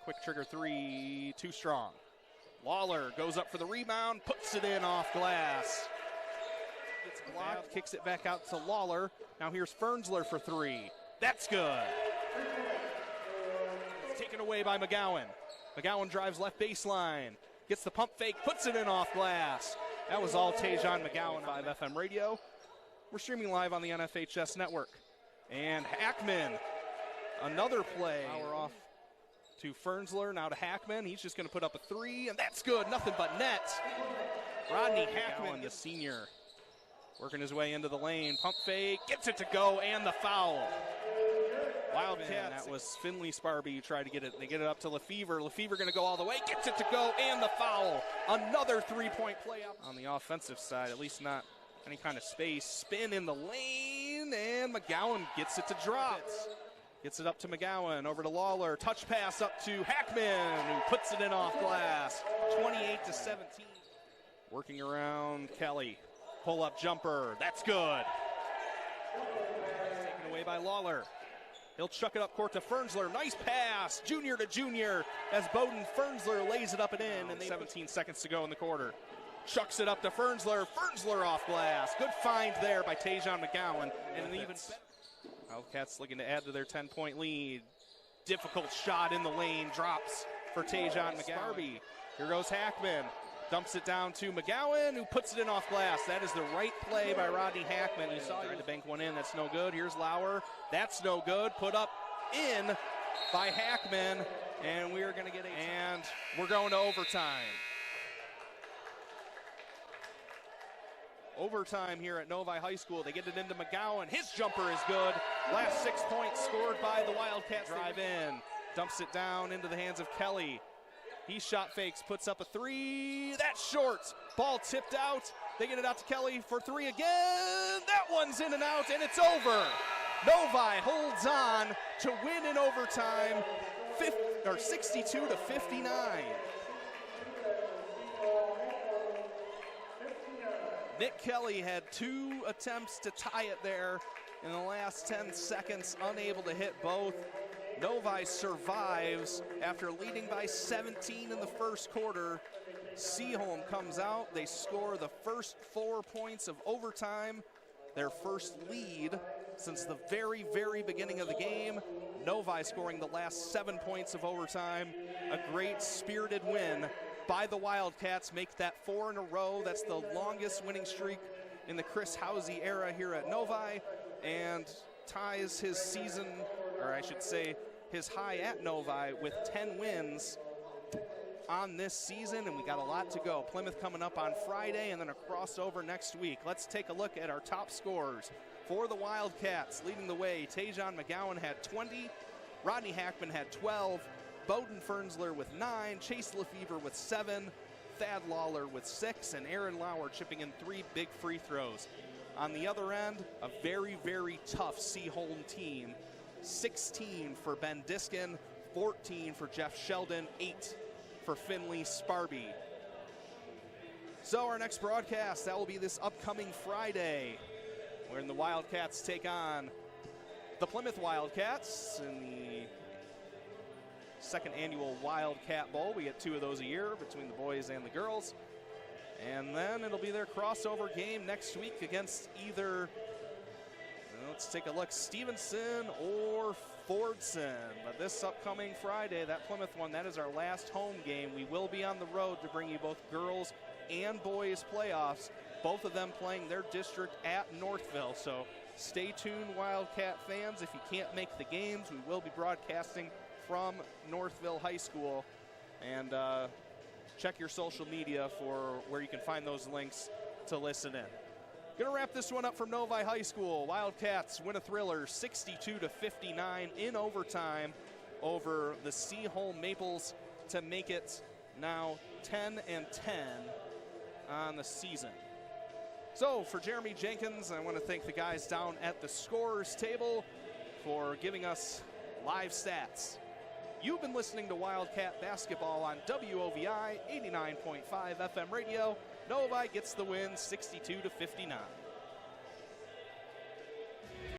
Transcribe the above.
Quick trigger three, too strong. Lawler goes up for the rebound, puts it in off glass. Gets blocked, kicks it back out to Lawler. Now here's Fernsler for three. That's good. It's taken away by McGowan. McGowan drives left baseline. Gets the pump fake, puts it in off glass. That was all Tajon McGowan. 5 FM radio. We're streaming live on the NFHS network. And Hackman, another play. Power off to Fernsler, now to Hackman. He's just going to put up a three, and that's good. Nothing but net. Rodney Hackman, the senior, working his way into the lane. Pump fake, gets it to go, and the foul. Wildcats. That was Finley Sparby who tried to get it. They get it up to Lefevre. Lefevre going to go all the way, gets it to go, and the foul. Another three-point play up on the offensive side, at least not any kind of space. Spin in the lane, and McGowan gets it to drop. Gets it up to McGowan, over to Lawler. Touch pass up to Hackman, who puts it in off glass. 28-17. Working around Kelly. Pull-up jumper. That's good. Taken away by Lawler. He'll chuck it up court to Fernsler. Nice pass, junior to junior, as Bowden Fernsler lays it up and in. And 17 seconds to go in the quarter. Chucks it up to Fernsler. Fernsler off glass. Good find there by Tajon McGowan. And an even better. Wildcats looking to add to their 10-point lead. Difficult shot in the lane. Drops for Tajon McGowan. Here goes Hackman. Dumps it down to McGowan, who puts it in off glass. That is the right play by Rodney Hackman. He saw trying to bank one in. That's no good. Here's Lauer. That's no good. Put up in by Hackman. And we are going to get and we're going to overtime. Overtime here at Novi High School. They get it into McGowan. His jumper is good. Last 6 points scored by the Wildcats. Drive in. Dumps it down into the hands of Kelly. He shot fakes, puts up a three. That's short. Ball tipped out. They get it out to Kelly for three again. That one's in and out, and it's over. Novi holds on to win in overtime, 62-59. Nick Kelly had 2 attempts to tie it there in the last 10 seconds, unable to hit both. Novi survives after leading by 17 in the first quarter. Seaholm comes out. They score the first 4 points of overtime, their first lead since the very, very beginning of the game. Novi scoring the last 7 points of overtime. A great spirited win by the Wildcats. Make that 4 in a row. That's the longest winning streak in the Chris Housey era here at Novi, and ties his season, or I should say his high at Novi, with 10 wins on this season, and we got a lot to go. Plymouth coming up on Friday, and then a crossover next week. Let's take a look at our top scorers for the Wildcats. Leading the way, Tajon McGowan had 20, Rodney Hackman had 12, Bowden Fernsler with 9, Chase Lefevre with 7, Thad Lawler with 6, and Aaron Lauer chipping in 3 big free throws. On the other end, a very, very tough Seaholm team. 16 for Ben Diskin, 14 for Jeff Sheldon, 8 for Finley Sparby. So our next broadcast, that will be this upcoming Friday, when the Wildcats take on the Plymouth Wildcats in the second annual Wildcat Bowl. We get 2 of those a year between the boys and the girls. And then it'll be their crossover game next week against either, let's take a look, Stevenson or Fordson. But this upcoming Friday, that Plymouth one, that is our last home game. We will be on the road to bring you both girls and boys playoffs, both of them playing their district at Northville. So stay tuned, Wildcat fans. If you can't make the games, we will be broadcasting from Northville High School. And check your social media for where you can find those links to listen in. Going to wrap this one up from Novi High School. Wildcats win a thriller 62-59 in overtime over the Seaholm Maples to make it now 10-10 on the season. So for Jeremy Jenkins, I want to thank the guys down at the scorers table for giving us live stats. You've been listening to Wildcat Basketball on WOVI 89.5 FM radio. Novi gets the win 62-59.